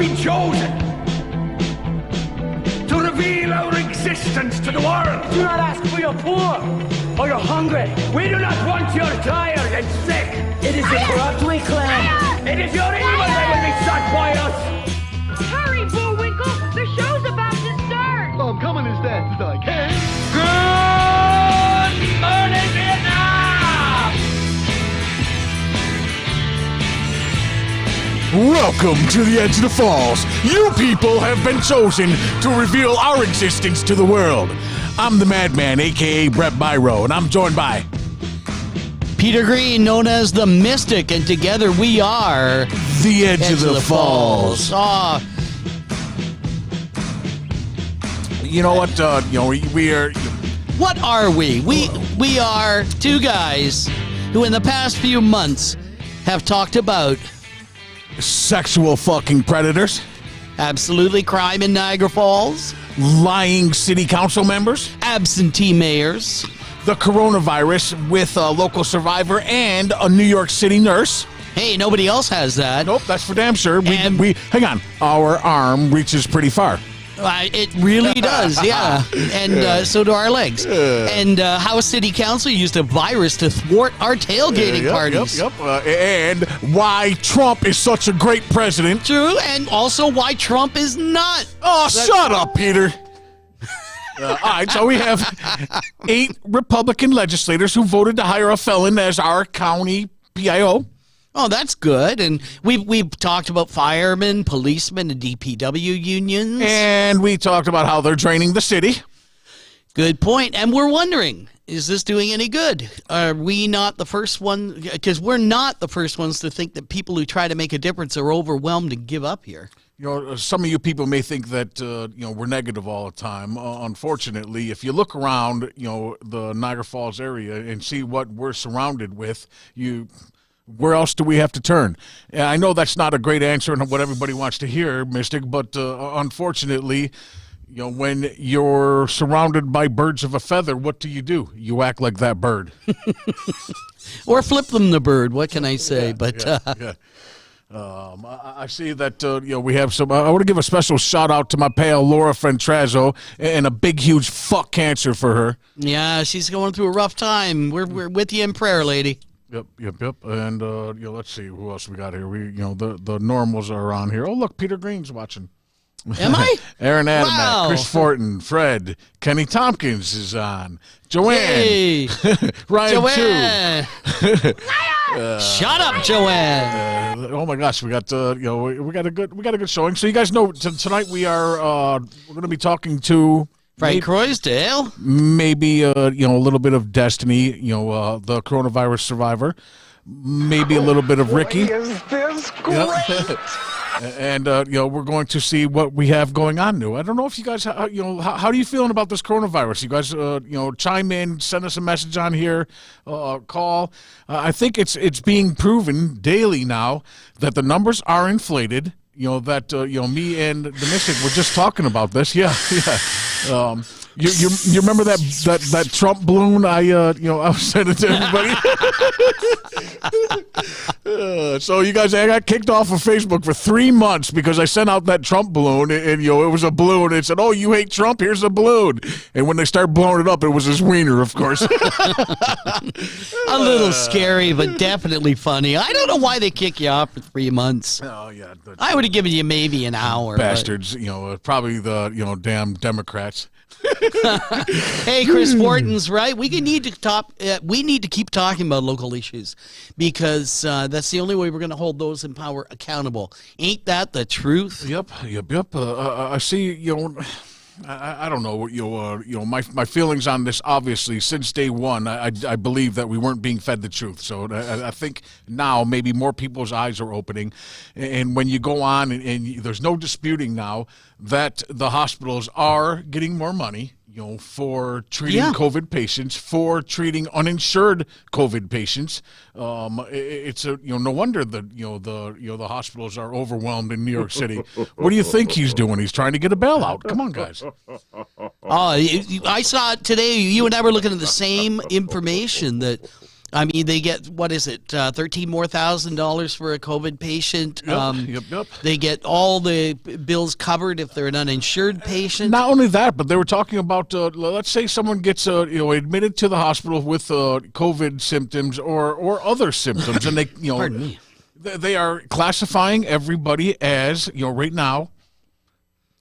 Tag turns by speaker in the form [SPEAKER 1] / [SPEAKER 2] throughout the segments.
[SPEAKER 1] been chosen to reveal our existence to the world.
[SPEAKER 2] Do not ask for your poor or you're hungry.
[SPEAKER 1] We do not want your tired and sick.
[SPEAKER 2] It is the corrupt we claim.
[SPEAKER 1] It is your evil that will be sought by us.
[SPEAKER 3] Hurry, Bullwinkle! The show's about to start!
[SPEAKER 4] I'm coming as fast as I can.
[SPEAKER 1] Good morning, Vietnam!
[SPEAKER 5] Welcome to the edge of the falls. You people have been chosen to reveal our existence to the world. I'm the Madman, a.k.a. Brett Byro, and I'm joined by
[SPEAKER 6] Peter Green, known as the Mystic, and together we are
[SPEAKER 5] the Edge of the Falls. You know what? We are.
[SPEAKER 6] What are we? We are two guys who, in the past few months, have talked about
[SPEAKER 5] Sexual fucking predators,
[SPEAKER 6] absolutely crime in Niagara Falls,
[SPEAKER 5] lying city council members,
[SPEAKER 6] absentee mayors,
[SPEAKER 5] the coronavirus with a local survivor and a New York City nurse.
[SPEAKER 6] Hey, nobody else has that.
[SPEAKER 5] Nope, that's for damn sure.
[SPEAKER 6] And-
[SPEAKER 5] We hang on. Our arm reaches pretty far.
[SPEAKER 6] It really does, yeah. And so do our legs. And House City Council used a virus to thwart our tailgating parties.
[SPEAKER 5] Yep. And why Trump is such a great president.
[SPEAKER 6] True, and also why Trump is not.
[SPEAKER 5] Oh, shut up, Peter. All right, so we have 8 Republican legislators who voted to hire a felon as our county PIO.
[SPEAKER 6] Oh, that's good. And we've talked about firemen, policemen, and DPW unions.
[SPEAKER 5] And we talked about how they're draining the city.
[SPEAKER 6] Good point. And we're wondering, is this doing any good? Are we not the first one? Because we're not the first ones to think that people who try to make a difference are overwhelmed and give up here.
[SPEAKER 5] You know, some of you people may think that, we're negative all the time. Unfortunately, if you look around, the Niagara Falls area and see what we're surrounded with, where else do we have to turn? I know that's not a great answer and what everybody wants to hear, Mystic, but unfortunately, when you're surrounded by birds of a feather, what do? You act like that bird.
[SPEAKER 6] Or flip them the bird, what can I say?
[SPEAKER 5] Yeah. I see that, we have some. I want to give a special shout out to my pal Laura Fentrazzo and a big, huge fuck cancer for her.
[SPEAKER 6] Yeah, she's going through a rough time. We're with you in prayer, lady.
[SPEAKER 5] Yep. And, let's see who else we got here. The normals are on here. Oh, look, Peter Green's watching.
[SPEAKER 6] Am I?
[SPEAKER 5] Aaron Adamek,
[SPEAKER 6] Wow.
[SPEAKER 5] Chris Fortin, Fred, Kenny Tompkins is on. Joanne.
[SPEAKER 6] Hey.
[SPEAKER 5] Ryan
[SPEAKER 6] Joanne. Shut up, Joanne.
[SPEAKER 5] Oh my gosh, we got we got a good showing. So you guys know tonight we're going to be talking to
[SPEAKER 6] Frank Croysdale.
[SPEAKER 5] Maybe a little bit of Destiny, the coronavirus survivor. Maybe a little bit of Ricky.
[SPEAKER 1] Is this great?
[SPEAKER 5] And we're going to see what we have going on new. I don't know if you guys, how do you feeling about this coronavirus? You guys, chime in, send us a message on here, call. I think it's being proven daily now that the numbers are inflated. That me and the Mystic were just talking about this. Yeah. You remember that Trump balloon I was sending to everybody? So you guys, I got kicked off of Facebook for 3 months because I sent out that Trump balloon and it was a balloon. It said, "Oh, you hate Trump? Here's a balloon." And when they start blowing it up, it was his wiener, of course.
[SPEAKER 6] A little scary, but definitely funny. I don't know why they kick you off for 3 months.
[SPEAKER 5] Oh yeah,
[SPEAKER 6] I would have given you maybe an hour.
[SPEAKER 5] bastards. Probably the damn Democrats.
[SPEAKER 6] Hey, Chris Fortin's right. We need to keep talking about local issues because that's the only way we're going to hold those in power accountable. Ain't that the truth?
[SPEAKER 5] Yep. I see. I don't know. My feelings on this. Obviously, since day one, I believe that we weren't being fed the truth. So I think now maybe more people's eyes are opening, and when you go on and there's no disputing now that the hospitals are getting more money. For treating COVID patients, for treating uninsured COVID patients, it's no wonder that the hospitals are overwhelmed in New York City. What do you think he's doing? He's trying to get a bailout. Come on, guys.
[SPEAKER 6] I saw it today. You and I were looking at the same information that I mean, they get, what is it, $13,000 more for a COVID patient.
[SPEAKER 5] Yep.
[SPEAKER 6] They get all the bills covered if they're an uninsured patient.
[SPEAKER 5] Not only that, but they were talking about, let's say someone gets admitted to the hospital with COVID symptoms or other symptoms, and they
[SPEAKER 6] Pardon me.
[SPEAKER 5] they are classifying everybody as right now.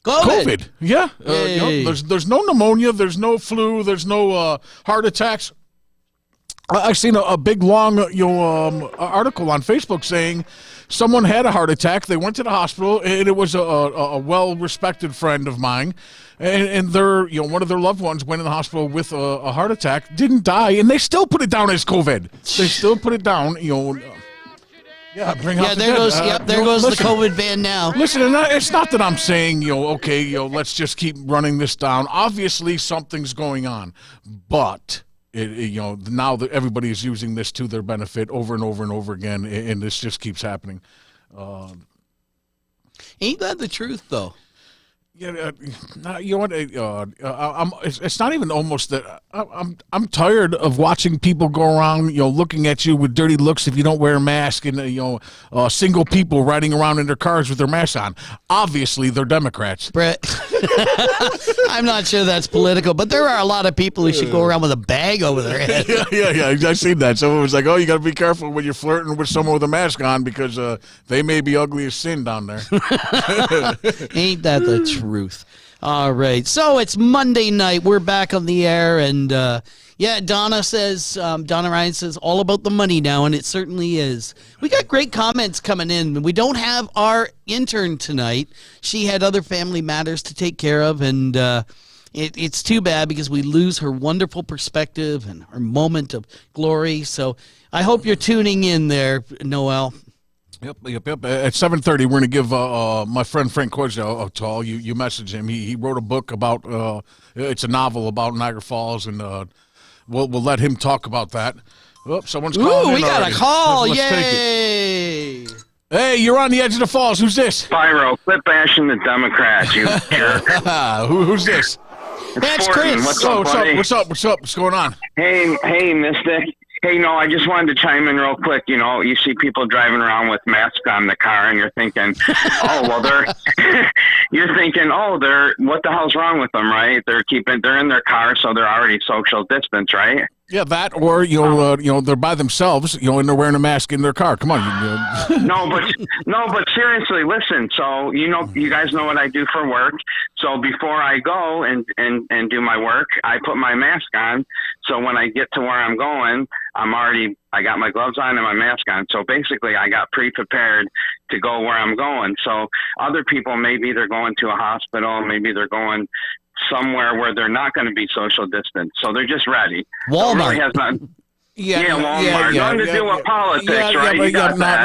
[SPEAKER 6] COVID.
[SPEAKER 5] Yeah. There's no pneumonia. There's no flu. There's no heart attacks. I've seen a big, long article on Facebook saying someone had a heart attack. They went to the hospital, and it was a well-respected friend of mine. And their one of their loved ones went in the hospital with a heart attack, didn't die, and they still put it down as COVID. They still put it down, Yeah, bring out the
[SPEAKER 6] there
[SPEAKER 5] dead.
[SPEAKER 6] goes. There goes
[SPEAKER 5] listen,
[SPEAKER 6] the COVID van now.
[SPEAKER 5] Listen, and it's not that I'm saying, let's just keep running this down. Obviously, something's going on, but now that everybody is using this to their benefit over and over and over again, and this just keeps happening.
[SPEAKER 6] Ain't that the truth, though?
[SPEAKER 5] Yeah, you know what? It's not even almost that. I'm tired of watching people go around, looking at you with dirty looks if you don't wear a mask, and single people riding around in their cars with their masks on. Obviously, they're Democrats.
[SPEAKER 6] Brett, I'm not sure that's political, but there are a lot of people who should go around with a bag over their head.
[SPEAKER 5] Yeah. I seen that. Someone was like, "Oh, you got to be careful when you're flirting with someone with a mask on because they may be ugly as sin down there."
[SPEAKER 6] Ain't that the truth? All right, so it's Monday night. We're back on the air, and Donna Ryan says all about the money now, and it certainly is. We got great comments coming in. We don't have our intern tonight. She had other family matters to take care of, and it's too bad because we lose her wonderful perspective and her moment of glory. So I hope you're tuning in there, Noel.
[SPEAKER 5] Yep. At 7:30, we're going to give my friend Frank Corja a call. You message him. He wrote a book about. It's a novel about Niagara Falls, and we'll let him talk about that. Oh, someone's calling.
[SPEAKER 6] Ooh, we got
[SPEAKER 5] already.
[SPEAKER 6] a call!
[SPEAKER 5] Let's
[SPEAKER 6] Yay!
[SPEAKER 5] Hey, you're on the edge of the falls. Who's this?
[SPEAKER 7] Pyro, quit bashing the Democrats, you jerk.
[SPEAKER 5] Who's this?
[SPEAKER 6] That's
[SPEAKER 7] Fortin.
[SPEAKER 6] Chris.
[SPEAKER 7] What's up, buddy?
[SPEAKER 5] What's up? What's going on?
[SPEAKER 7] Hey, Mystic. Hey, no, I just wanted to chime in real quick. You see people driving around with masks on the car, and you're thinking, what the hell's wrong with them, right? They're in their car, so they're already social distance, right?
[SPEAKER 5] Yeah, that or they're by themselves, and they're wearing a mask in their car. Come on.
[SPEAKER 7] No, but seriously, listen. So you guys know what I do for work. So before I go and do my work, I put my mask on. So when I get to where I'm going, I got my gloves on and my mask on. So basically, I got pre-prepared to go where I'm going. So other people, maybe they're going to a hospital, maybe they're going somewhere where they're not going to be social distance. So they're just ready.
[SPEAKER 6] Walmart.
[SPEAKER 7] So it really has not. Walmart. Nothing to do with politics, right?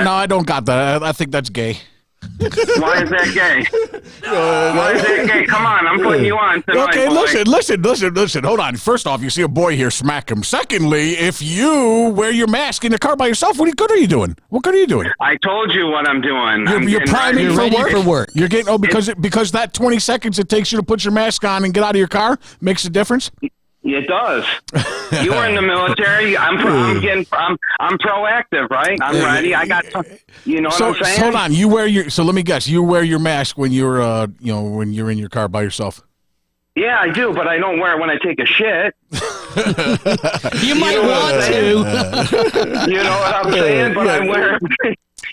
[SPEAKER 5] No, I don't got that. I think that's gay.
[SPEAKER 7] Why is that gay? Why is that gay? Come on, I'm putting you on tonight.
[SPEAKER 5] Okay,
[SPEAKER 7] boy.
[SPEAKER 5] listen. Hold on. First off, you see a boy here, smack him. Secondly, if you wear your mask in the car by yourself, what good are you doing? What good are you doing?
[SPEAKER 7] I told you what I'm doing.
[SPEAKER 5] You're priming
[SPEAKER 6] for work.
[SPEAKER 5] You're getting because that 20 seconds it takes you to put your mask on and get out of your car makes a difference.
[SPEAKER 7] It does. You were in the military. I'm proactive, right? I'm ready. I got. You know what I'm saying?
[SPEAKER 5] So hold on. So let me guess. You wear your mask when you're when you're in your car by yourself.
[SPEAKER 7] Yeah, I do, but I don't wear it when I take a shit.
[SPEAKER 6] You might want to.
[SPEAKER 7] You know what I'm saying? But I wear it.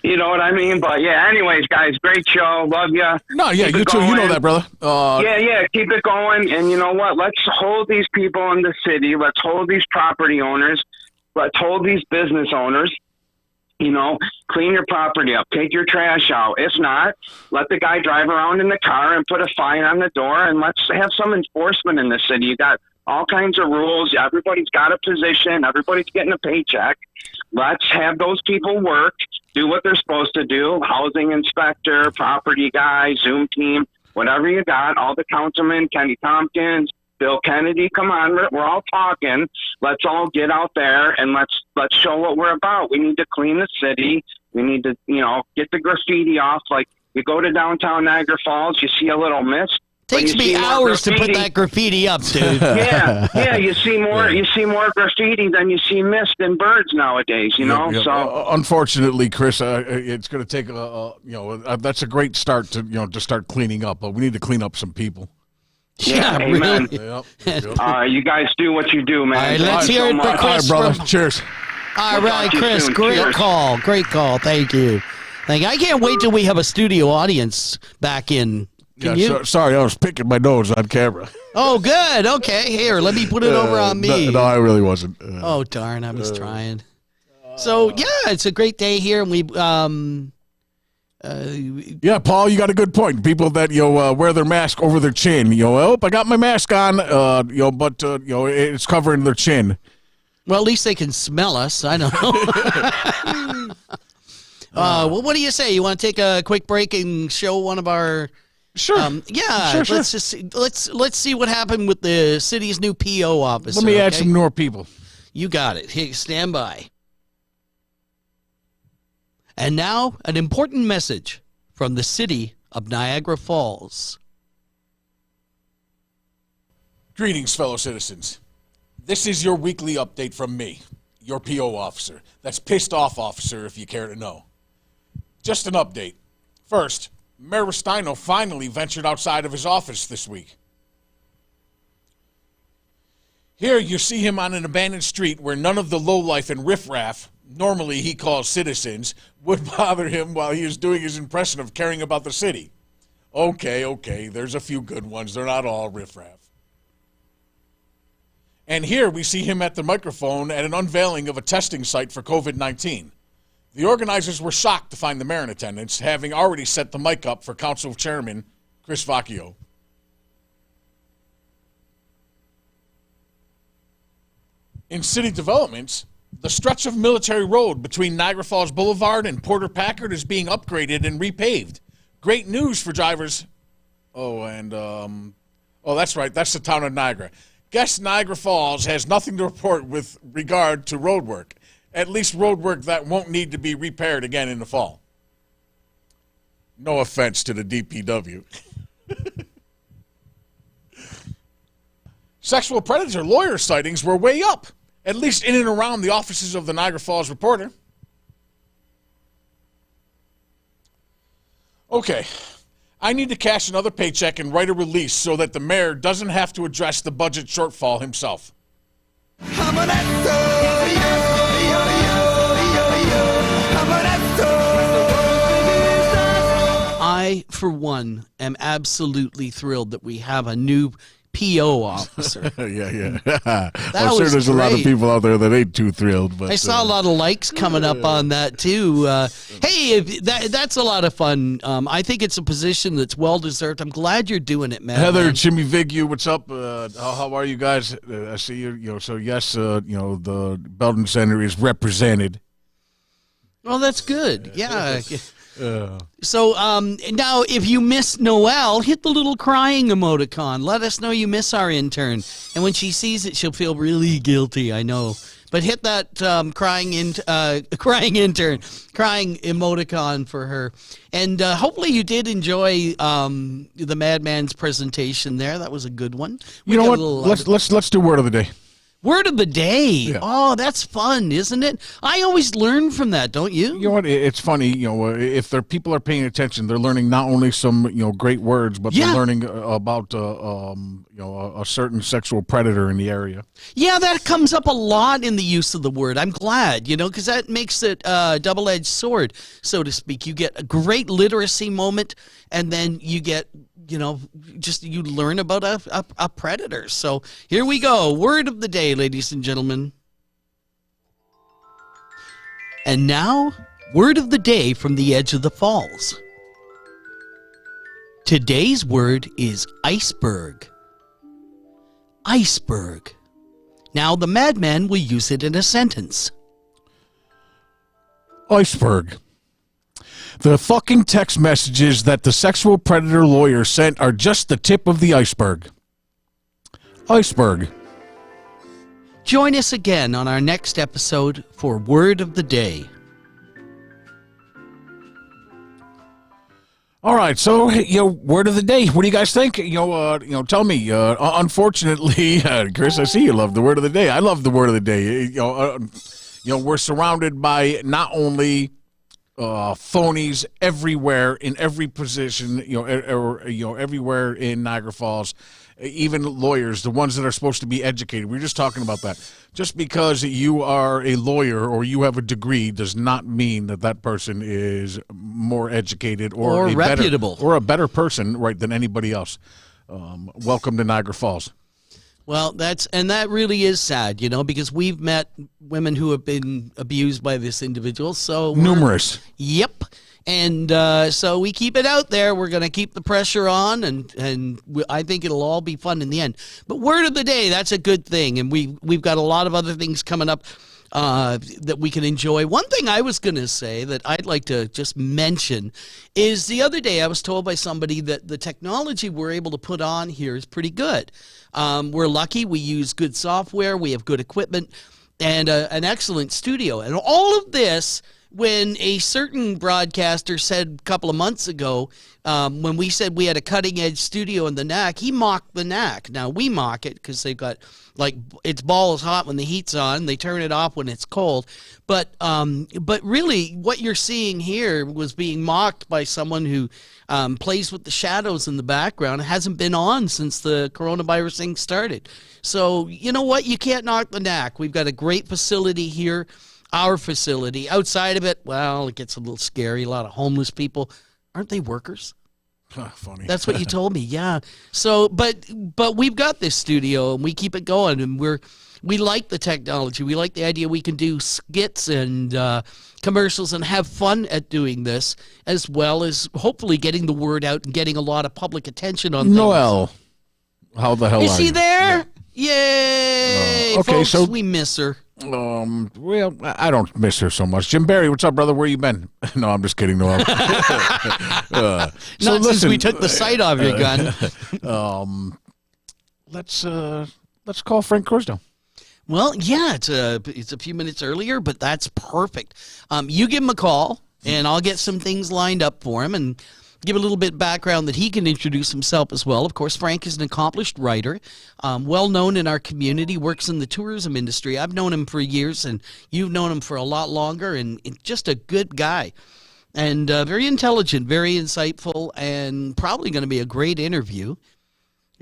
[SPEAKER 7] You know what I mean? But yeah, anyways, guys, great show. Love ya.
[SPEAKER 5] No, yeah, you too. You know that, brother.
[SPEAKER 7] Yeah, keep it going. And you know what? Let's hold these people in the city. Let's hold these property owners. Let's hold these business owners. Clean your property up. Take your trash out. If not, let the guy drive around in the car and put a fine on the door. And let's have some enforcement in the city. You got all kinds of rules. Everybody's got a position. Everybody's getting a paycheck. Let's have those people work, do what they're supposed to do. Housing inspector, property guy, Zoom team, whatever you got. All the councilmen, Kenny Tompkins, Bill Kennedy, come on, we're all talking. Let's all get out there and let's show what we're about. We need to clean the city. We need to, get the graffiti off. Like you go to downtown Niagara Falls, you see a little mist.
[SPEAKER 6] Takes
[SPEAKER 7] you
[SPEAKER 6] me
[SPEAKER 7] see more
[SPEAKER 6] hours to put
[SPEAKER 7] graffiti-
[SPEAKER 6] that graffiti up, dude.
[SPEAKER 7] Yeah, you see more graffiti than you see mist and birds nowadays, you know?
[SPEAKER 5] Yep.
[SPEAKER 7] So
[SPEAKER 5] Unfortunately, Chris, it's going to take that's a great start to start cleaning up, but we need to clean up some people.
[SPEAKER 6] Yeah,
[SPEAKER 7] amen.
[SPEAKER 6] really.
[SPEAKER 5] Yep.
[SPEAKER 7] You guys do what you do, man.
[SPEAKER 6] All right,
[SPEAKER 7] Thank
[SPEAKER 6] let's
[SPEAKER 7] you
[SPEAKER 6] hear
[SPEAKER 7] so
[SPEAKER 6] it for
[SPEAKER 7] much.
[SPEAKER 5] All right,
[SPEAKER 6] Chris
[SPEAKER 5] brother.
[SPEAKER 6] from-
[SPEAKER 5] Cheers.
[SPEAKER 6] All
[SPEAKER 7] We'll
[SPEAKER 6] right,
[SPEAKER 7] talk to you
[SPEAKER 6] Chris,
[SPEAKER 7] soon.
[SPEAKER 6] great
[SPEAKER 7] Cheers.
[SPEAKER 6] call. Great call. Thank you. I can't wait till we have a studio audience back in. Can you?
[SPEAKER 5] Sorry, I was picking my nose on camera.
[SPEAKER 6] Oh, good. Okay, here, let me put it over on me.
[SPEAKER 5] No, I really wasn't.
[SPEAKER 6] Oh, darn, I was trying. So, yeah, it's a great day here, and we,
[SPEAKER 5] Yeah, Paul, you got a good point. People that wear their mask over their chin. I got my mask on. But it's covering their chin.
[SPEAKER 6] well, at least they can smell us. I don't know. Well, what do you say? You want to take a quick break and show one of our...
[SPEAKER 5] Sure.
[SPEAKER 6] Yeah,
[SPEAKER 5] Sure.
[SPEAKER 6] let's see what happened with the city's new PO officer.
[SPEAKER 5] Let me add
[SPEAKER 6] okay?
[SPEAKER 5] some more people.
[SPEAKER 6] You got it. Hey, stand by. And now, an important message from the city of Niagara Falls.
[SPEAKER 5] Greetings, fellow citizens. This is your weekly update from me, your PO officer. That's pissed off officer, if you care to know. Just an update. First, Mayor Restaino finally ventured outside of his office this week. Here you see him on an abandoned street where none of the lowlife and riffraff, normally he calls citizens, would bother him while he is doing his impression of caring about the city. Okay, there's a few good ones. They're not all riffraff. And here we see him at the microphone at an unveiling of a testing site for COVID-19. The organizers were shocked to find the mayor in attendance, having already set the mic up for Council Chairman Chris Vacchio. In city developments, the stretch of Military Road between Niagara Falls Boulevard and Porter Packard is being upgraded and repaved. Great news for drivers. That's right, that's the town of Niagara. Guess Niagara Falls has nothing to report with regard to road work. At least road work that won't need to be repaired again in the fall. No offense to the DPW. Sexual predator lawyer sightings were way up, at least in and around the offices of the Niagara Falls Reporter. Okay, I need to cash another paycheck and write a release so that the mayor doesn't have to address the budget shortfall himself.
[SPEAKER 6] I, for one, am absolutely thrilled that we have a new PO officer.
[SPEAKER 5] Yeah. I'm sure
[SPEAKER 6] was
[SPEAKER 5] there's a lot of
[SPEAKER 6] great.
[SPEAKER 5] people out there that ain't too thrilled. But
[SPEAKER 6] I saw a lot of likes coming up on that too. Hey, that's a lot of fun. I think it's a position that's well deserved. I'm glad you're doing it, man.
[SPEAKER 5] Heather, Jimmy Vigu, what's up? How are you guys? I see you. So yes, the Belden Center is represented.
[SPEAKER 6] Well, that's good. Yeah. So now, if you miss Noelle, hit the little crying emoticon. Let us know you miss our intern. And when she sees it, she'll feel really guilty, I know. But hit that crying emoticon for her. And hopefully you did enjoy the Madman's presentation there. That was a good one.
[SPEAKER 5] You know what? Let's do word of the day.
[SPEAKER 6] Word of the day.
[SPEAKER 5] Yeah.
[SPEAKER 6] Oh, that's fun, isn't it? I always learn from that, don't you?
[SPEAKER 5] You know what? It's funny. If people are paying attention, they're learning not only some great words, but
[SPEAKER 6] Yeah.
[SPEAKER 5] they're learning about a certain sexual predator in the area.
[SPEAKER 6] Yeah, that comes up a lot in the use of the word. I'm glad, because that makes it a double-edged sword, so to speak. You get a great literacy moment, and then you get, you learn about a predator. So here we go. Word of the day, ladies and gentlemen. And now, word of the day from the edge of the falls. Today's word is iceberg. Iceberg. Now, the madman will use it in a sentence.
[SPEAKER 5] Iceberg. The fucking text messages that the sexual predator lawyer sent are just the tip of the iceberg. Iceberg.
[SPEAKER 6] Join us again on our next episode for Word of the Day.
[SPEAKER 5] All right, so word of the day. What do you guys think? Tell me. Unfortunately, Chris, I see you love the word of the day. I love the word of the day. We're surrounded by not only phonies everywhere in every position. Everywhere in Niagara Falls. Even lawyers, the ones that are supposed to be educated. We were just talking about that. Just because you are a lawyer or you have a degree does not mean that person is more educated or
[SPEAKER 6] reputable
[SPEAKER 5] or a better person, right, than anybody else. Welcome to Niagara Falls.
[SPEAKER 6] Well, that really is sad, because we've met women who have been abused by this individual. So
[SPEAKER 5] numerous.
[SPEAKER 6] Yep. And so we keep it out there. We're going to keep the pressure on, and I think it'll all be fun in the end. But word of the day, that's a good thing. And we've got a lot of other things coming up that we can enjoy. One thing I was going to say that I'd like to just mention is the other day I was told by somebody that the technology we're able to put on here is pretty good. We're lucky. We use good software. We have good equipment and an excellent studio. And all of this, when a certain broadcaster said a couple of months ago, when we said we had a cutting-edge studio in the NAC, he mocked the NAC. Now, we mock it because they've got, it's balls hot when the heat's on. They turn it off when it's cold. But really, what you're seeing here was being mocked by someone who plays with the shadows in the background. It hasn't been on since the coronavirus thing started. So, you know what? You can't knock the NAC. We've got a great facility here. Our facility. Outside of it, well, it gets a little scary. A lot of homeless people. Aren't they workers?
[SPEAKER 5] Funny.
[SPEAKER 6] That's what you told me. Yeah. So, but we've got this studio and we keep it going, and we like the technology. We like the idea we can do skits and commercials and have fun at doing this, as well as hopefully getting the word out and getting a lot of public attention on things.
[SPEAKER 5] Noelle, how the hell
[SPEAKER 6] is
[SPEAKER 5] are
[SPEAKER 6] she
[SPEAKER 5] you?
[SPEAKER 6] there? Yeah. Yay!
[SPEAKER 5] Okay,
[SPEAKER 6] folks,
[SPEAKER 5] so
[SPEAKER 6] we miss her.
[SPEAKER 5] Well, I don't miss her so much. Jim Barry, what's up, brother? Where you been? No, I'm just kidding, Noel.
[SPEAKER 6] Not since we took the sight off your gun.
[SPEAKER 5] Let's call Frank Croasdale.
[SPEAKER 6] Well, yeah, it's a few minutes earlier, but that's perfect. You give him a call, and I'll get some things lined up for him and give a little bit of background that he can introduce himself as well. Of course, Frank is an accomplished writer, well known in our community, works in the tourism industry. I've known him for years, and you've known him for a lot longer, and just a good guy. And very intelligent, very insightful, and probably going to be a great interview.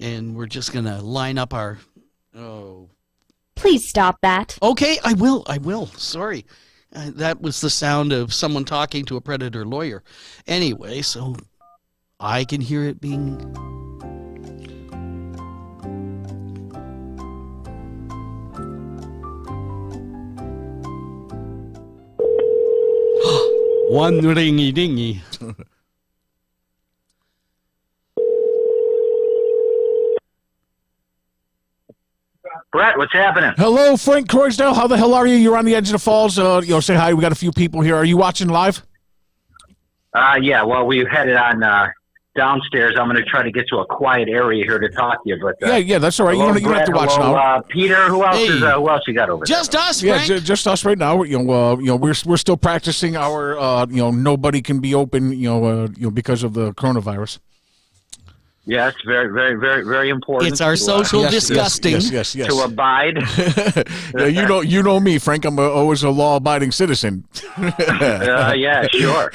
[SPEAKER 6] And we're just going to line up our...
[SPEAKER 8] Please stop that.
[SPEAKER 6] Okay, I will. Sorry. That was the sound of someone talking to a predator lawyer. Anyway, so I can hear it being... One ringy dingy.
[SPEAKER 7] Brett, what's happening?
[SPEAKER 5] Hello, Frank Croasdale. How the hell are you? You're on the edge of the falls. Say hi. We got a few people here. Are you watching live?
[SPEAKER 7] Yeah, well, we've headed on downstairs. I'm going to try to get to a quiet area here to talk to you. But
[SPEAKER 5] yeah, that's all right.
[SPEAKER 7] Hello,
[SPEAKER 5] You don't have to watch
[SPEAKER 7] hello,
[SPEAKER 5] now.
[SPEAKER 7] Peter, who else you got over there?
[SPEAKER 6] Just us,
[SPEAKER 5] Yeah,
[SPEAKER 6] Frank.
[SPEAKER 5] just us right now. We're still practicing our nobody can be open because of the coronavirus.
[SPEAKER 7] Yes, very, very, very, very important.
[SPEAKER 6] It's our social disgusting.
[SPEAKER 5] Yes.
[SPEAKER 7] to abide.
[SPEAKER 5] Yeah, you know me, Frank. I'm always a law-abiding citizen.
[SPEAKER 7] Yeah, sure.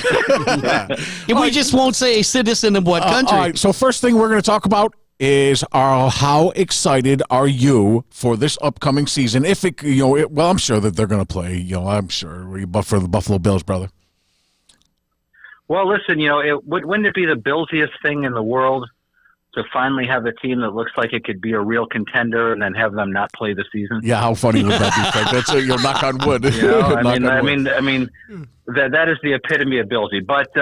[SPEAKER 6] We just won't say citizen of what country.
[SPEAKER 5] All right, so first thing we're going to talk about is how excited are you for this upcoming season? If it, well, I'm sure that they're going to play. I'm sure. But for the Buffalo Bills, brother.
[SPEAKER 7] Well, listen, wouldn't it be the billsiest thing in the world to finally have a team that looks like it could be a real contender and then have them not play the season?
[SPEAKER 5] Yeah, how funny would that be, Frank? That's knock on wood.
[SPEAKER 7] I mean, that is the epitome of Billsy. But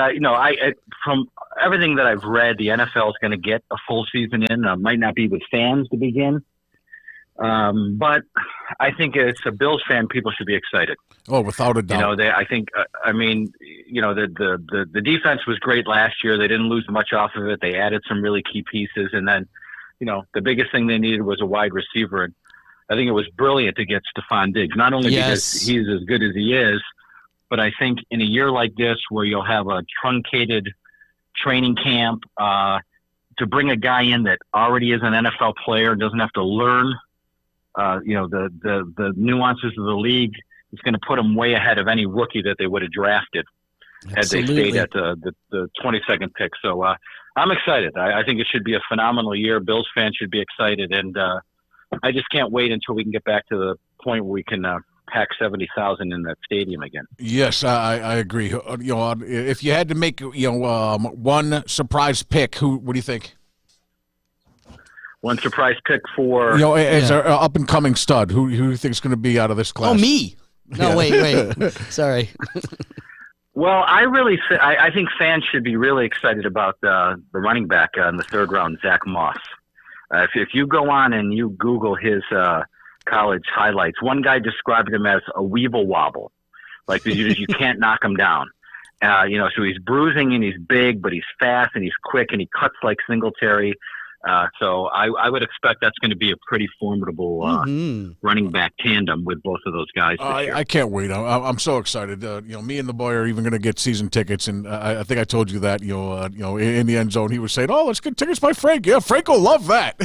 [SPEAKER 7] from everything that I've read, the NFL is going to get a full season in. Might not be with fans to begin, but I think as a Bills fan, people should be excited.
[SPEAKER 5] Oh, without a doubt.
[SPEAKER 7] The defense was great last year. They didn't lose much off of it. They added some really key pieces. And then, the biggest thing they needed was a wide receiver. And I think it was brilliant to get Stephon Diggs, not only because he's as good as he is, but I think in a year like this where you'll have a truncated
[SPEAKER 8] training camp, to bring a guy in that already is an NFL player, doesn't have to learn, the nuances of the league. It's going to put him way ahead of any rookie that they would have drafted had they stayed at the 22nd pick. So I'm excited. I think it should be a phenomenal year. Bills fans should be excited, and I just can't wait until we can get back to the point where we can pack 70,000 in that stadium again.
[SPEAKER 5] Yes, I agree. If you had to make one surprise pick, what do you think?
[SPEAKER 8] One surprise pick for
[SPEAKER 5] as our up and coming stud. Who do you think is going to be out of this class?
[SPEAKER 6] Oh, me. No, wait. Sorry.
[SPEAKER 8] Well, I think fans should be really excited about the running back in the third round, Zach Moss. If you go on and you Google his college highlights, one guy described him as a weevil wobble, like you can't knock him down. So he's bruising and he's big, but he's fast and he's quick and he cuts like Singletary. So I would expect that's going to be a pretty formidable running back tandem with both of those guys this year.
[SPEAKER 5] I can't wait. I'm so excited. Me and the boy are even going to get season tickets, and I think I told you that. In the end zone, he was saying, "Oh, let's get tickets by Frank." Yeah, Frank will love that.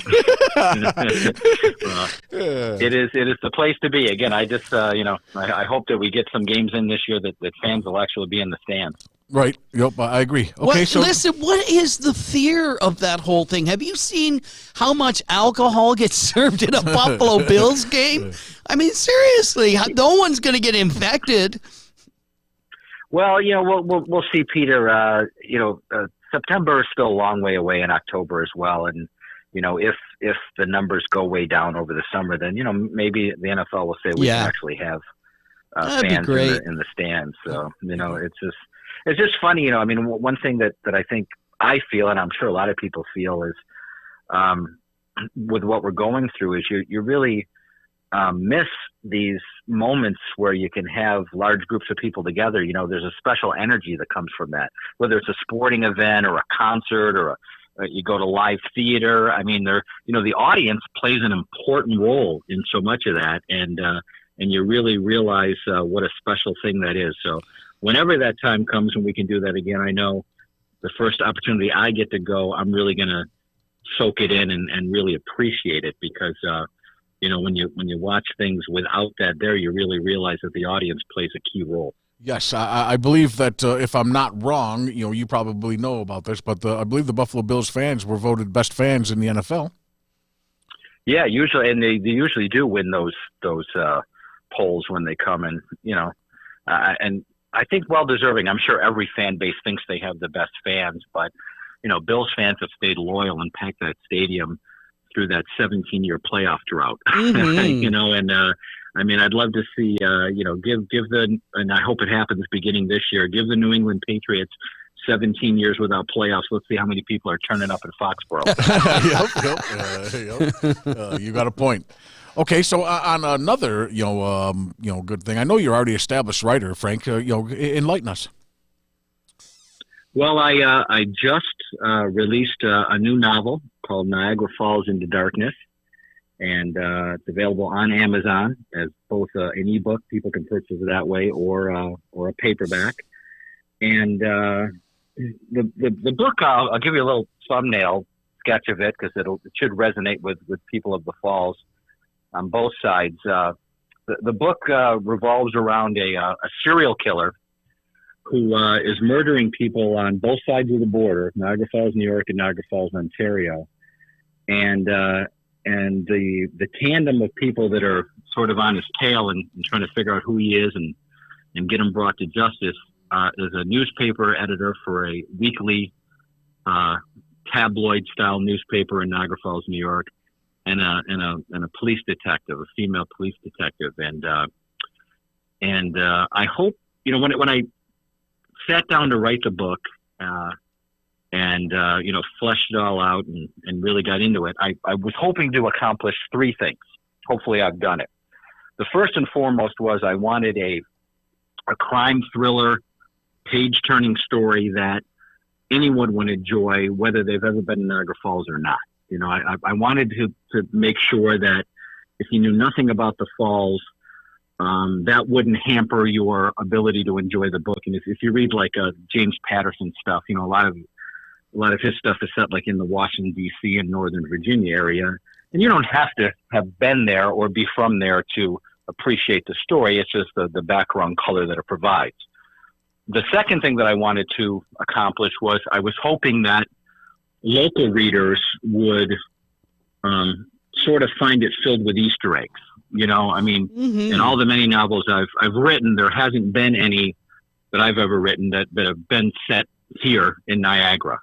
[SPEAKER 8] It is the place to be. Again, I just I hope that we get some games in this year that fans will actually be in the stands.
[SPEAKER 5] Right. Yep. I agree. Okay.
[SPEAKER 6] Listen, what is the fear of that whole thing? Have you seen how much alcohol gets served in a Buffalo Bills game? I mean, seriously, no one's going to get infected.
[SPEAKER 8] Well, we'll see, Peter. September is still a long way away, in October as well, and if the numbers go way down over the summer, then maybe the NFL will say we can actually have fans in the stands. So it's just funny, one thing that I think I feel, and I'm sure a lot of people feel, is with what we're going through, is you really miss these moments where you can have large groups of people together. There's a special energy that comes from that, whether it's a sporting event or a concert or you go to live theater. I mean, the audience plays an important role in so much of that, and you really realize what a special thing that is. So whenever that time comes when we can do that again, I know the first opportunity I get to go, I'm really going to soak it in and really appreciate it, because when you watch things without that there, you really realize that the audience plays a key role.
[SPEAKER 5] Yes, I believe that if I'm not wrong, you probably know about this, but I believe the Buffalo Bills fans were voted best fans in the NFL.
[SPEAKER 8] Yeah, usually, and they usually do win those polls when they come, and and I think well deserving. I'm sure every fan base thinks they have the best fans, but Bills fans have stayed loyal and packed that stadium through that 17-year playoff drought. And I'd love to see and I hope it happens beginning this year, give the New England Patriots 17 years without playoffs. Let's see how many people are turning up in Foxborough.
[SPEAKER 5] Yep. You got a point. Okay, so on another good thing, I know you're already established writer, Frank. Enlighten us.
[SPEAKER 8] Well, I just released a new novel called Niagara Falls into Darkness, and it's available on Amazon as both an ebook. People can purchase it that way, or a paperback. And the book, I'll give you a little thumbnail sketch of it, because it should resonate with people of the Falls on both sides. The book revolves around a serial killer who is murdering people on both sides of the border, Niagara Falls, New York, and Niagara Falls, Ontario. And the tandem of people that are sort of on his tail and trying to figure out who he is and get him brought to justice is a newspaper editor for a weekly tabloid-style newspaper in Niagara Falls, New York, and a police detective, a female police detective. And I hope, when I sat down to write the book and fleshed it all out and really got into it, I was hoping to accomplish three things. Hopefully I've done it. The first and foremost was I wanted a crime thriller, page-turning story that anyone would enjoy, whether they've ever been in Niagara Falls or not. I wanted to make sure that if you knew nothing about the Falls, that wouldn't hamper your ability to enjoy the book. And if you read like James Patterson stuff, a lot of a lot of his stuff is set like in the Washington, D.C. and Northern Virginia area. And you don't have to have been there or be from there to appreciate the story. It's just the background color that it provides. The second thing that I wanted to accomplish was I was hoping that local readers would sort of find it filled with Easter eggs. You know, I mean, in all the many novels I've written, there hasn't been any that I've ever written that have been set here in Niagara.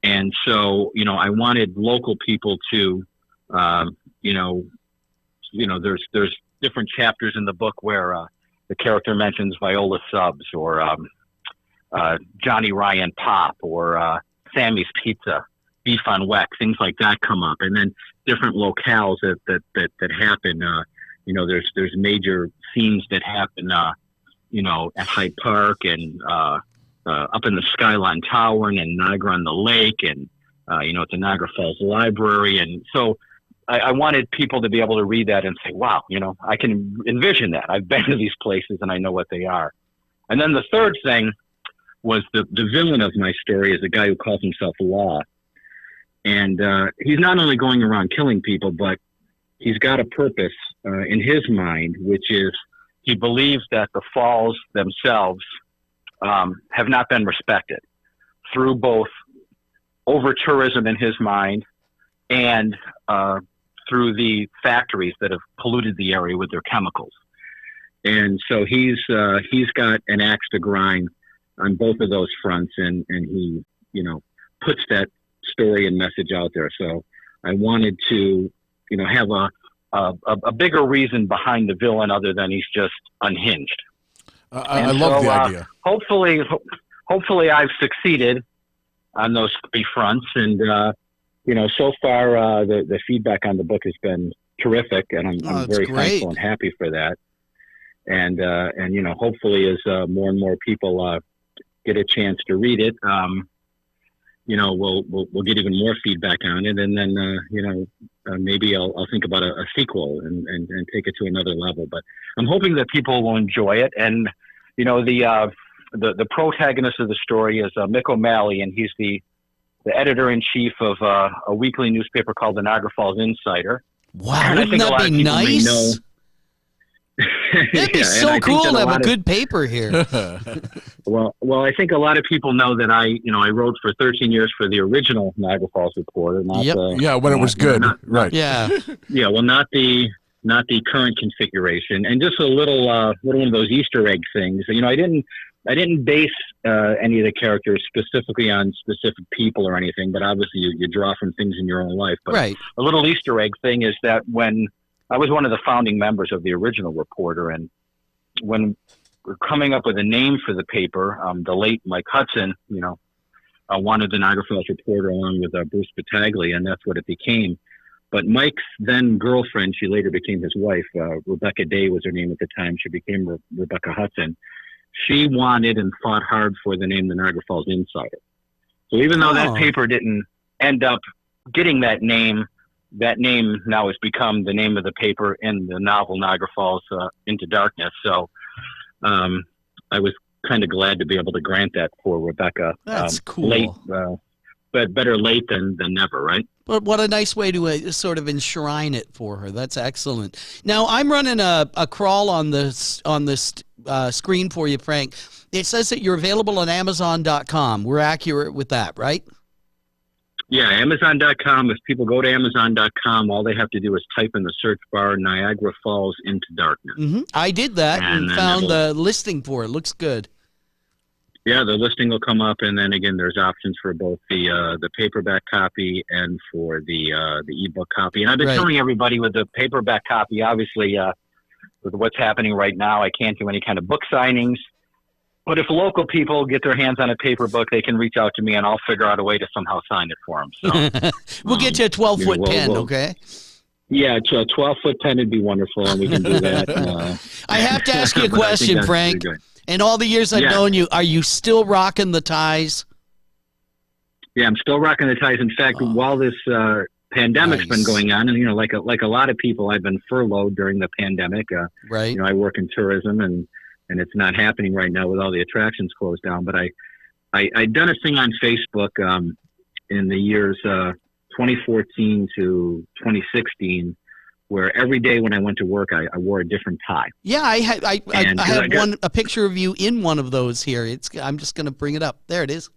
[SPEAKER 8] And so, you know, I wanted local people to, there's different chapters in the book where the character mentions Viola Subs or Johnny Ryan Pop or Sammy's Pizza, Beef on Weck, things like that come up. And then different locales that happen. There's major scenes that happen, at Hyde Park and up in the Skyline Tower and in Niagara on the Lake and, at the Niagara Falls Library. And so I wanted people to be able to read that and say, wow, I can envision that. I've been to these places and I know what they are. And then the third thing was the villain of my story is a guy who calls himself Law. And he's not only going around killing people, but he's got a purpose in his mind, which is he believes that the falls themselves have not been respected through both over-tourism in his mind and through the factories that have polluted the area with their chemicals. And so he's got an axe to grind on both of those fronts, and he, puts that story and message out there. So I wanted to, have a bigger reason behind the villain other than he's just unhinged.
[SPEAKER 5] I love the idea.
[SPEAKER 8] Hopefully I've succeeded on those three fronts. And, so far the feedback on the book has been terrific, and I'm very thankful and happy for that. And hopefully as more and more people get a chance to read it, we'll get even more feedback on it. And then, maybe I'll think about a sequel and take it to another level. But I'm hoping that people will enjoy it. And, the protagonist of the story is Mick O'Malley, and he's the editor-in-chief of a weekly newspaper called the Niagara Falls Insider.
[SPEAKER 6] Wow, wouldn't that be nice? That'd be so cool to have a good paper here.
[SPEAKER 8] Well, I think a lot of people know that I wrote for 13 years for the original Niagara Falls Reporter. When
[SPEAKER 5] it was good, right?
[SPEAKER 8] Yeah. Well, not the current configuration, and just a little one of those Easter egg things. I didn't base any of the characters specifically on specific people or anything, but obviously you draw from things in your own life. But a little Easter egg thing is that when I was one of the founding members of the original Reporter, and when we're coming up with a name for the paper, the late Mike Hudson, wanted the Niagara Falls Reporter along with Bruce Battaglia, and that's what it became. But Mike's then girlfriend, she later became his wife, Rebecca Day was her name at the time. She became Rebecca Hudson. She wanted and fought hard for the name the Niagara Falls Insider. So even though that paper didn't end up getting that name now has become the name of the paper in the novel Niagara Falls Into Darkness. So I was kind of glad to be able to grant that for Rebecca.
[SPEAKER 6] That's cool.
[SPEAKER 8] Late, but better late than never, right?
[SPEAKER 6] But what a nice way to sort of enshrine it for her. That's excellent. Now, I'm running a crawl on this screen for you, Frank. It says that you're available on Amazon.com. We're accurate with that, right?
[SPEAKER 8] Yeah, Amazon.com. If people go to Amazon.com, all they have to do is type in the search bar Niagara Falls Into Darkness.
[SPEAKER 6] Mm-hmm. I did that and found the listing for it. Looks good.
[SPEAKER 8] Yeah, the listing will come up, and then again, there's options for both the paperback copy and for the ebook copy. And I've been telling everybody with the paperback copy, obviously, with what's happening right now, I can't do any kind of book signings. But if local people get their hands on a paper book, they can reach out to me, and I'll figure out a way to somehow sign it for them. So,
[SPEAKER 6] we'll get you a 12-foot pen, okay?
[SPEAKER 8] Yeah, a 12-foot pen would be wonderful, and we can do that.
[SPEAKER 6] I have to ask you a question, Frank. In all the years I've known you, are you still rocking the ties?
[SPEAKER 8] Yeah, I'm still rocking the ties. In fact, while this pandemic's been going on, and like a lot of people, I've been furloughed during the pandemic. I work in tourism, and it's not happening right now with all the attractions closed down. But I done a thing on Facebook in the years 2014 to 2016, where every day when I went to work, I wore a different tie.
[SPEAKER 6] Yeah, I
[SPEAKER 8] And
[SPEAKER 6] have a picture of you in one of those here. I'm just going to bring it up. There it is.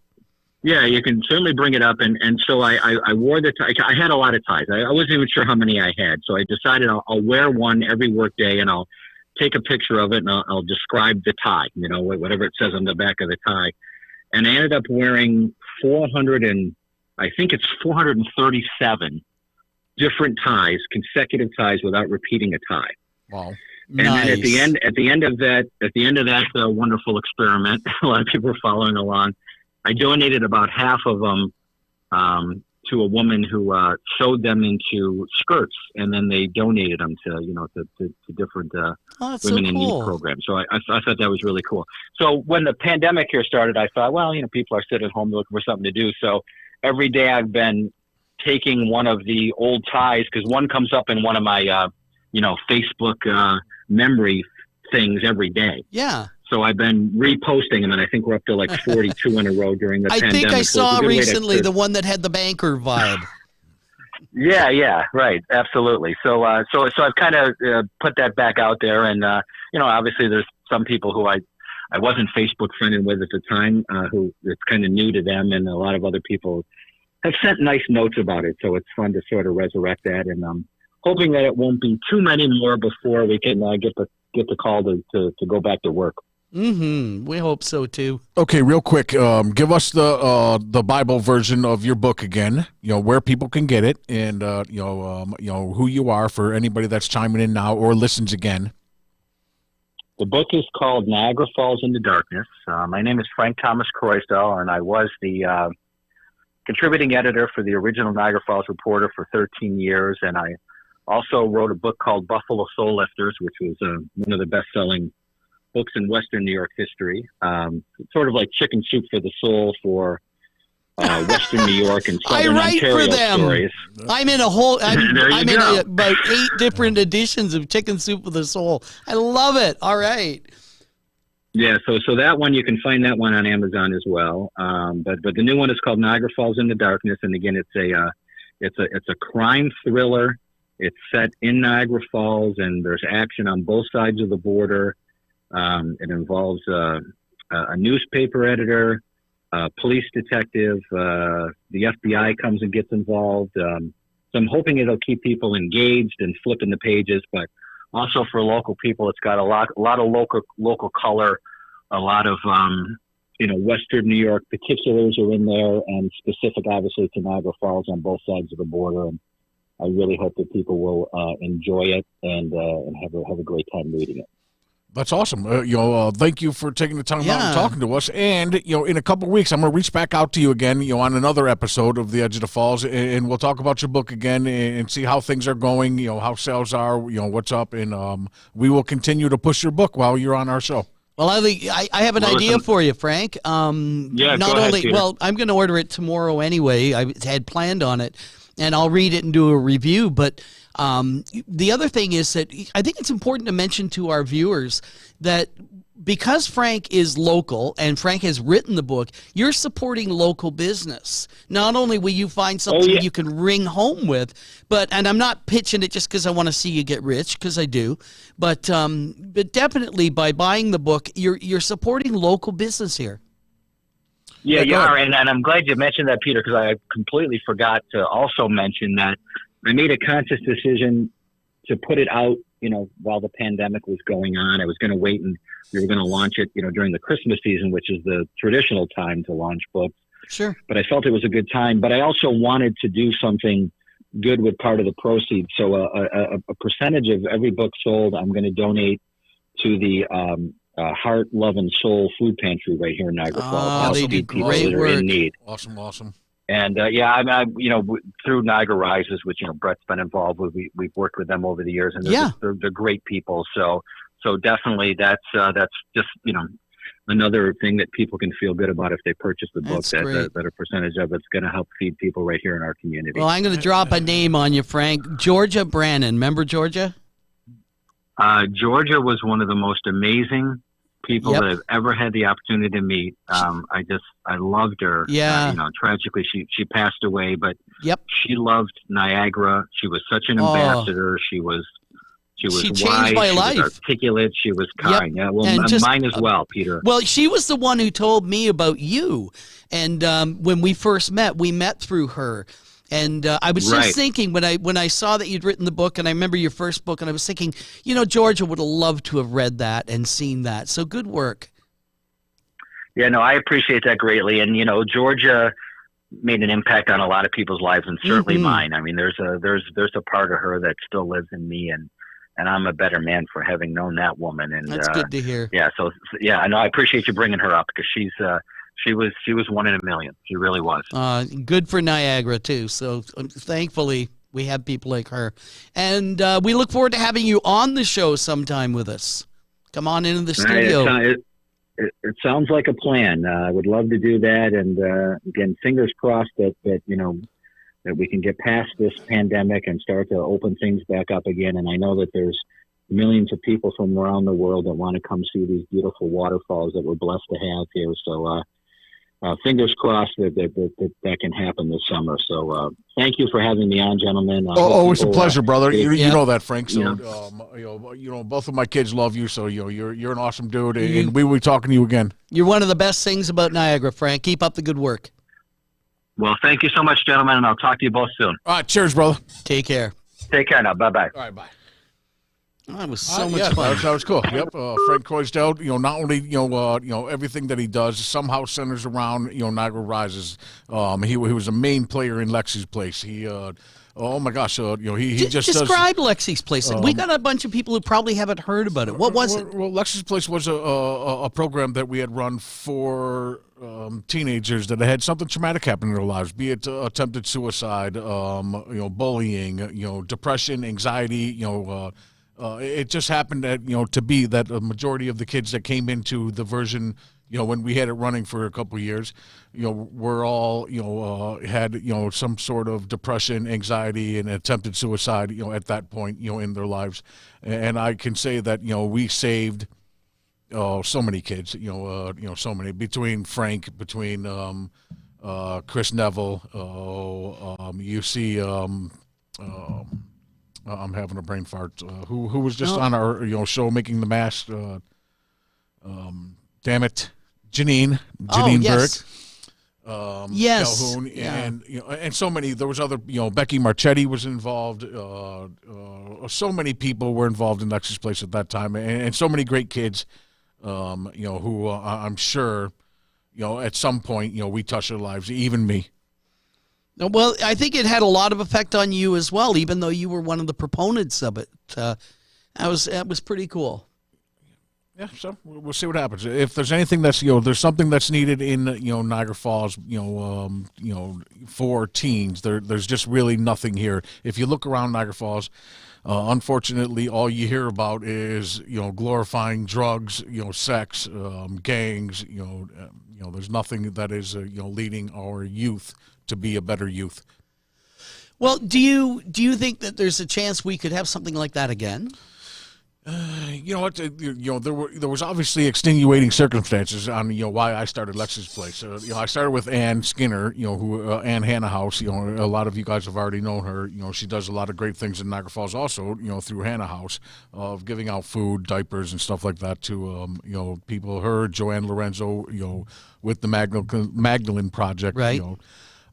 [SPEAKER 8] Yeah, you can certainly bring it up. And so I wore the tie. I had a lot of ties. I wasn't even sure how many I had. So I decided I'll wear one every work day, and I'll take a picture of it, and I'll describe the tie, whatever it says on the back of the tie. And I ended up wearing 437 different ties, consecutive ties, without repeating a tie.
[SPEAKER 5] Wow.
[SPEAKER 8] And then at the end of that wonderful experiment, a lot of people were following along. I donated about half of them to a woman who sewed them into skirts, and then they donated them to different women in need programs. So I thought that was really cool. So when the pandemic here started, I thought, well, people are sitting at home looking for something to do. So every day I've been taking one of the old ties, because one comes up in one of my Facebook memory things every day.
[SPEAKER 6] Yeah.
[SPEAKER 8] So I've been reposting them, and I think we're up to like 42 in a row during the pandemic.
[SPEAKER 6] I think I saw recently the one that had the banker vibe.
[SPEAKER 8] Yeah, right, absolutely. So I've kind of put that back out there, and obviously there's some people who I wasn't Facebook friended with at the time, who it's kind of new to them, and a lot of other people have sent nice notes about it. So it's fun to sort of resurrect that, and I'm hoping that it won't be too many more before we can get the call to go back to work.
[SPEAKER 6] Mm-hmm. We hope so too.
[SPEAKER 5] Okay, real quick, give us the Bible version of your book again. Where people can get it, and who you are for anybody that's chiming in now or listens again.
[SPEAKER 8] The book is called Niagara Falls in the Darkness. My name is Frank Thomas Croisdell, and I was the contributing editor for the original Niagara Falls Reporter for 13 years, and I also wrote a book called Buffalo Soul Lifters, which was one of the best-selling books in Western New York history. It's sort of like Chicken Soup for the Soul for Western New York and Southern Ontario stories.
[SPEAKER 6] I'm in about 8 different editions of Chicken Soup for the Soul. I love it. All right.
[SPEAKER 8] Yeah, so that one, you can find that one on Amazon as well. But the new one is called Niagara Falls in the Darkness, and again, it's a crime thriller. It's set in Niagara Falls, and there's action on both sides of the border. It involves a newspaper editor, a police detective, the FBI comes and gets involved. So I'm hoping it'll keep people engaged and flipping the pages, but also for local people, it's got a lot of local color, a lot of Western New York particulars are in there, and specific, obviously, to Niagara Falls on both sides of the border. And I really hope that people will enjoy it and have a great time reading it.
[SPEAKER 5] That's awesome. Thank you for taking the time out and talking to us. And, in a couple of weeks, I'm going to reach back out to you again, on another episode of The Edge of the Falls, and we'll talk about your book again and see how things are going, how sales are, what's up. And we will continue to push your book while you're on our show.
[SPEAKER 6] Well, I have an idea for you, Frank.
[SPEAKER 8] Not only,
[SPEAKER 6] I'm going to order it tomorrow anyway. I had planned on it, and I'll read it and do a review. But the other thing is that I think it's important to mention to our viewers that because Frank is local and Frank has written the book, you're supporting local business. Not only will you find something you can ring home with, and I'm not pitching it just because I want to see you get rich, because I do, but definitely by buying the book, you're supporting local business here.
[SPEAKER 8] Yeah, you are, and I'm glad you mentioned that, Peter, because I completely forgot to also mention that I made a conscious decision to put it out, while the pandemic was going on. I was going to wait, and we were going to launch it, during the Christmas season, which is the traditional time to launch books.
[SPEAKER 6] Sure. But
[SPEAKER 8] I felt it was a good time. But I also wanted to do something good with part of the proceeds. So a percentage of every book sold, I'm going to donate to the Heart, Love, and Soul Food Pantry right here in Niagara Falls.
[SPEAKER 6] They do great work.
[SPEAKER 8] In need.
[SPEAKER 5] Awesome.
[SPEAKER 8] And through Niagara Rises, which Brett's been involved with, we've worked with them over the years, and they're great people. So definitely that's just another thing that people can feel good about if they purchase the book. That a percentage of it's going to help feed people right here in our community.
[SPEAKER 6] Well, I'm going to drop a name on you, Frank. Georgia Brannon. Remember Georgia?
[SPEAKER 8] Georgia was one of the most amazing people
[SPEAKER 6] Yep.
[SPEAKER 8] that I've ever had the opportunity to meet. I loved her.
[SPEAKER 6] Yeah.
[SPEAKER 8] Tragically, she passed away, but
[SPEAKER 6] Yep.
[SPEAKER 8] she loved Niagara. She was such an
[SPEAKER 6] Oh.
[SPEAKER 8] ambassador. She was
[SPEAKER 6] She changed
[SPEAKER 8] wise.
[SPEAKER 6] my
[SPEAKER 8] she
[SPEAKER 6] life.
[SPEAKER 8] was articulate. She was kind. Yeah, well,
[SPEAKER 6] And
[SPEAKER 8] mine as well, Peter.
[SPEAKER 6] Well, she was the one who told me about you. And when we first met, we met through her. And I was
[SPEAKER 8] Right.
[SPEAKER 6] just thinking when I saw that you'd written the book, and I remember your first book, and I was thinking, Georgia would have loved to have read that and seen that. So good work.
[SPEAKER 8] Yeah, no, I appreciate that greatly. And Georgia made an impact on a lot of people's lives, and certainly mine. I mean, there's a part of her that still lives in me, and I'm a better man for having known that woman. And
[SPEAKER 6] That's good to hear.
[SPEAKER 8] Yeah, so yeah, I know. I appreciate you bringing her up because she was one in a million. She really was.
[SPEAKER 6] Good for Niagara too. So thankfully we have people like her, and we look forward to having you on the show sometime with us. Come on into the studio.
[SPEAKER 8] It sounds like a plan. I would love to do that. And again, fingers crossed that we can get past this pandemic and start to open things back up again. And I know that there's millions of people from around the world that want to come see these beautiful waterfalls that we're blessed to have here. So fingers crossed that can happen this summer. So thank you for having me on, gentlemen.
[SPEAKER 5] Always a pleasure, brother. You know that, Frank. So
[SPEAKER 8] Yeah.
[SPEAKER 5] both of my kids love you. So you're an awesome dude, and we will be talking to you again.
[SPEAKER 6] You're one of the best things about Niagara, Frank. Keep up the good work.
[SPEAKER 8] Well, thank you so much, gentlemen, and I'll talk to you both soon.
[SPEAKER 5] All right, cheers, brother.
[SPEAKER 6] Take care.
[SPEAKER 8] Take care now. Bye-bye.
[SPEAKER 5] All right, bye.
[SPEAKER 6] That was so much fun.
[SPEAKER 5] That was cool. Yep, Frank Croisdale. Not only everything that he does somehow centers around Niagara Rises. He was a main player in Lexi's Place. He oh my gosh, he just
[SPEAKER 6] describe Lexi's Place. We got a bunch of people who probably haven't heard about it. What was it?
[SPEAKER 5] Well, Lexi's Place was a program that we had run for teenagers that had something traumatic happen in their lives, be it attempted suicide, bullying, depression, anxiety, it just happened that to be that a majority of the kids that came into the version when we had it running for a couple of years were all had some sort of depression, anxiety, and attempted suicide at that point in their lives. And I can say that we saved so many kids, so many, between Frank, between Chris Neville, you see I'm having a brain fart. Who was just on our show making the mask? Damn it, Janine
[SPEAKER 6] Yes.
[SPEAKER 5] Burke,
[SPEAKER 6] Yes.
[SPEAKER 5] Calhoun, and so many. There was other, Becky Marchetti was involved. So many people were involved in Lexi's Place at that time, and so many great kids, who I'm sure, at some point, we touched their lives, even me.
[SPEAKER 6] Well, I think it had a lot of effect on you as well, even though you were one of the proponents of it. That was pretty cool.
[SPEAKER 5] Yeah, so we'll see what happens. If there's anything that's there's something that's needed in Niagara Falls, for teens. There's just really nothing here. If you look around Niagara Falls, unfortunately, all you hear about is glorifying drugs, sex, gangs. There's nothing that is leading our youth to be a better youth.
[SPEAKER 6] Well, do you think that there's a chance we could have something like that again?
[SPEAKER 5] You know what? There was obviously extenuating circumstances on why I started Lexi's Place. I started with Ann Skinner, who Ann Hannah House. A lot of you guys have already known her. She does a lot of great things in Niagara Falls, also through Hannah House, of giving out food, diapers, and stuff like that to people. Her, Joanne Lorenzo, with the Magdalene Project,
[SPEAKER 6] right.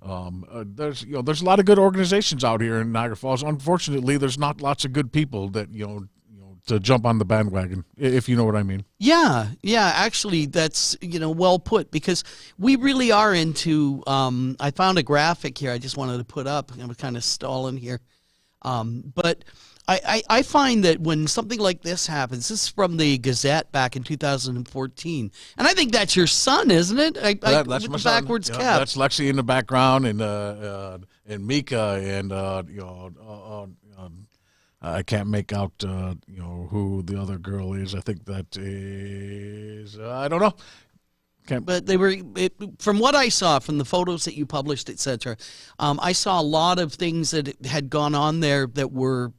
[SPEAKER 5] There's a lot of good organizations out here in Niagara Falls. Unfortunately, there's not lots of good people that to jump on the bandwagon, if you know what I mean.
[SPEAKER 6] Yeah. Actually, that's well put, because we really are into. I found a graphic here. I just wanted to put up. I'm kind of stalling here, but I find that when something like this happens, this is from the Gazette back in 2014, and I think that's your son, isn't it?
[SPEAKER 5] That's
[SPEAKER 6] with
[SPEAKER 5] my
[SPEAKER 6] the
[SPEAKER 5] son.
[SPEAKER 6] backwards
[SPEAKER 5] Yeah,
[SPEAKER 6] cap.
[SPEAKER 5] that's Lexi in the background, and Mika, and I can't make out who the other girl is. I think that is I don't know.
[SPEAKER 6] But they were, from what I saw, from the photos that you published, etc. I saw a lot of things that had gone on there that were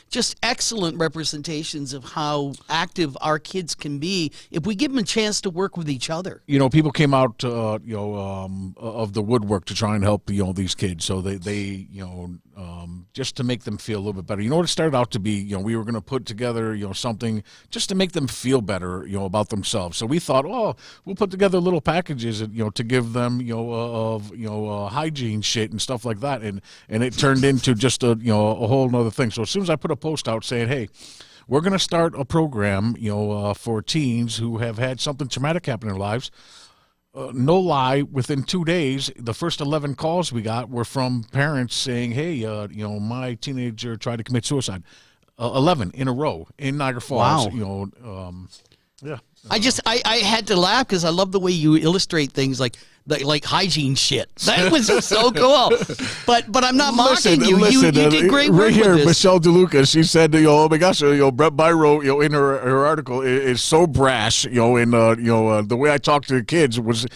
[SPEAKER 6] just excellent representations of how active our kids can be if we give them a chance to work with each other.
[SPEAKER 5] People came out, of the woodwork to try and help, these kids. So they just to make them feel a little bit better. It started out to be, we were going to put together, something just to make them feel better, about themselves. So we thought, we'll put together little packages, to give them, of hygiene shit and stuff like that, and it turned into just a whole nother thing. So as soon as I put a post out saying, hey, we're going to start a program, for teens who have had something traumatic happen in their lives. No lie, within 2 days, the first 11 calls we got were from parents saying, hey, my teenager tried to commit suicide. 11 in a row in Niagara Falls.
[SPEAKER 6] Wow.
[SPEAKER 5] Yeah.
[SPEAKER 6] I had to laugh because I love the way you illustrate things like hygiene shit. That was so cool. But I'm not mocking you. You did great work
[SPEAKER 5] right here,
[SPEAKER 6] with this.
[SPEAKER 5] Michelle DeLuca, she said, oh my gosh, Brett Byro, in her article is so brash, the way I talked to the kids was,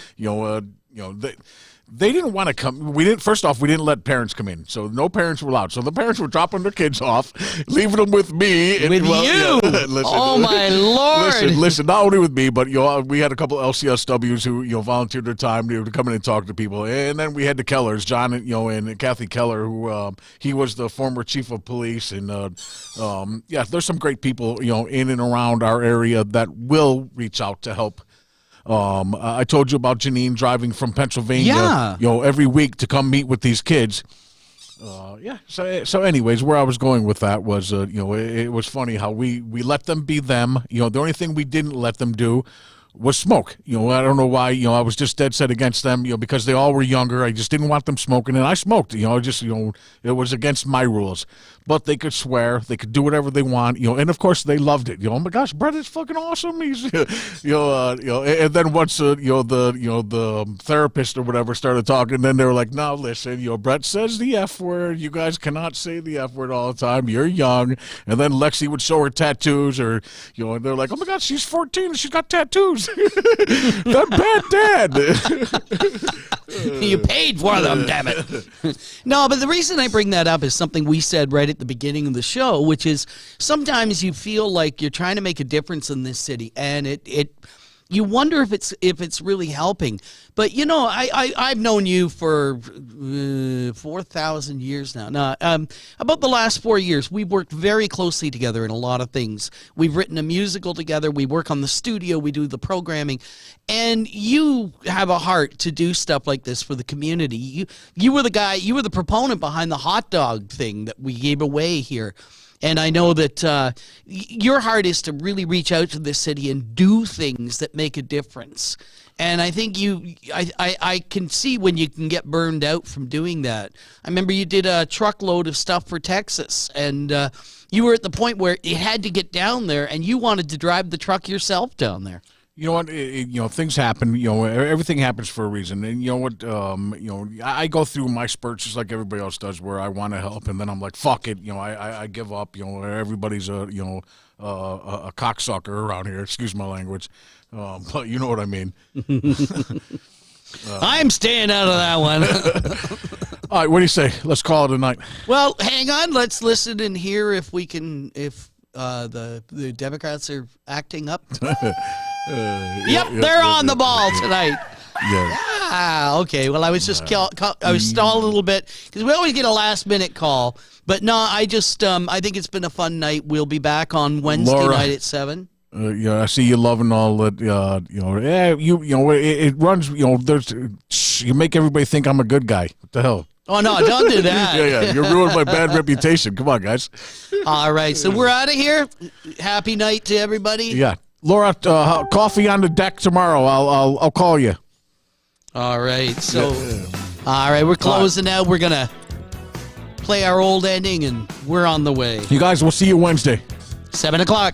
[SPEAKER 5] they didn't want to come. First off, we didn't let parents come in, so no parents were allowed. So the parents were dropping their kids off, leaving them with me.
[SPEAKER 6] And, with you? Yeah, listen, oh my Lord!
[SPEAKER 5] Listen. Not only with me, but we had a couple of LCSWs who volunteered their time to come in and talk to people, and then we had the Kellers, John and Kathy Keller, who he was the former chief of police, and there's some great people in and around our area that will reach out to help. I told you about Janine driving from Pennsylvania, every week to come meet with these kids. So anyways, where I was going with that was, it was funny how we let them be them. The only thing we didn't let them do was smoke. I don't know why, I was just dead set against them, because they all were younger. I just didn't want them smoking, and I smoked, it was against my rules. But they could swear, they could do whatever they want, and of course they loved it. Oh my gosh, Brett is fucking awesome. He's, and then once, the therapist or whatever started talking, then they were like, now listen, Brett says the F word. You guys cannot say the F word all the time. You're young. And then Lexi would show her tattoos, or, and they're like, oh my gosh, she's 14 and she's got tattoos. That bad dad.
[SPEAKER 6] You paid for them, damn it. No, but the reason I bring that up is something we said right at the beginning of the show, which is sometimes you feel like you're trying to make a difference in this city, and you wonder if it's really helping. But I've known you for 4,000 years now. Now, about the last 4 years, we've worked very closely together in a lot of things. We've written a musical together. We work on the studio. We do the programming, and you have a heart to do stuff like this for the community. You were the guy. You were the proponent behind the hot dog thing that we gave away here. And I know that your heart is to really reach out to this city and do things that make a difference. And I think I can see when you can get burned out from doing that. I remember you did a truckload of stuff for Texas, and you were at the point where you had to get down there, and you wanted to drive the truck yourself down there.
[SPEAKER 5] You know what? Things happen. Everything happens for a reason. And you know what? I go through my spurts just like everybody else does, where I want to help, and then I'm like, fuck it. I give up. Everybody's a cocksucker around here. Excuse my language, but you know what I mean.
[SPEAKER 6] I'm staying out of that one.
[SPEAKER 5] All right, what do you say? Let's call it a night.
[SPEAKER 6] Well, hang on. Let's listen and hear if we can. If the Democrats are acting up. Yep, they're on the ball tonight. Yeah. Okay. Well, I was just I was stalling a little bit because we always get a last minute call. But no, I just I think it's been a fun night. We'll be back on Wednesday night at 7.
[SPEAKER 5] I see you loving all that. It runs. You make everybody think I'm a good guy. What the hell?
[SPEAKER 6] Oh no! Don't do that.
[SPEAKER 5] Yeah. You're ruining my bad reputation. Come on, guys.
[SPEAKER 6] All right, so we're out of here. Happy night to everybody.
[SPEAKER 5] Yeah. Laura, coffee on the deck tomorrow. I'll call you.
[SPEAKER 6] All right. So, all right, we're closing out. We're gonna play our old ending, and we're on the way.
[SPEAKER 5] You guys, we'll see you Wednesday.
[SPEAKER 6] 7:00.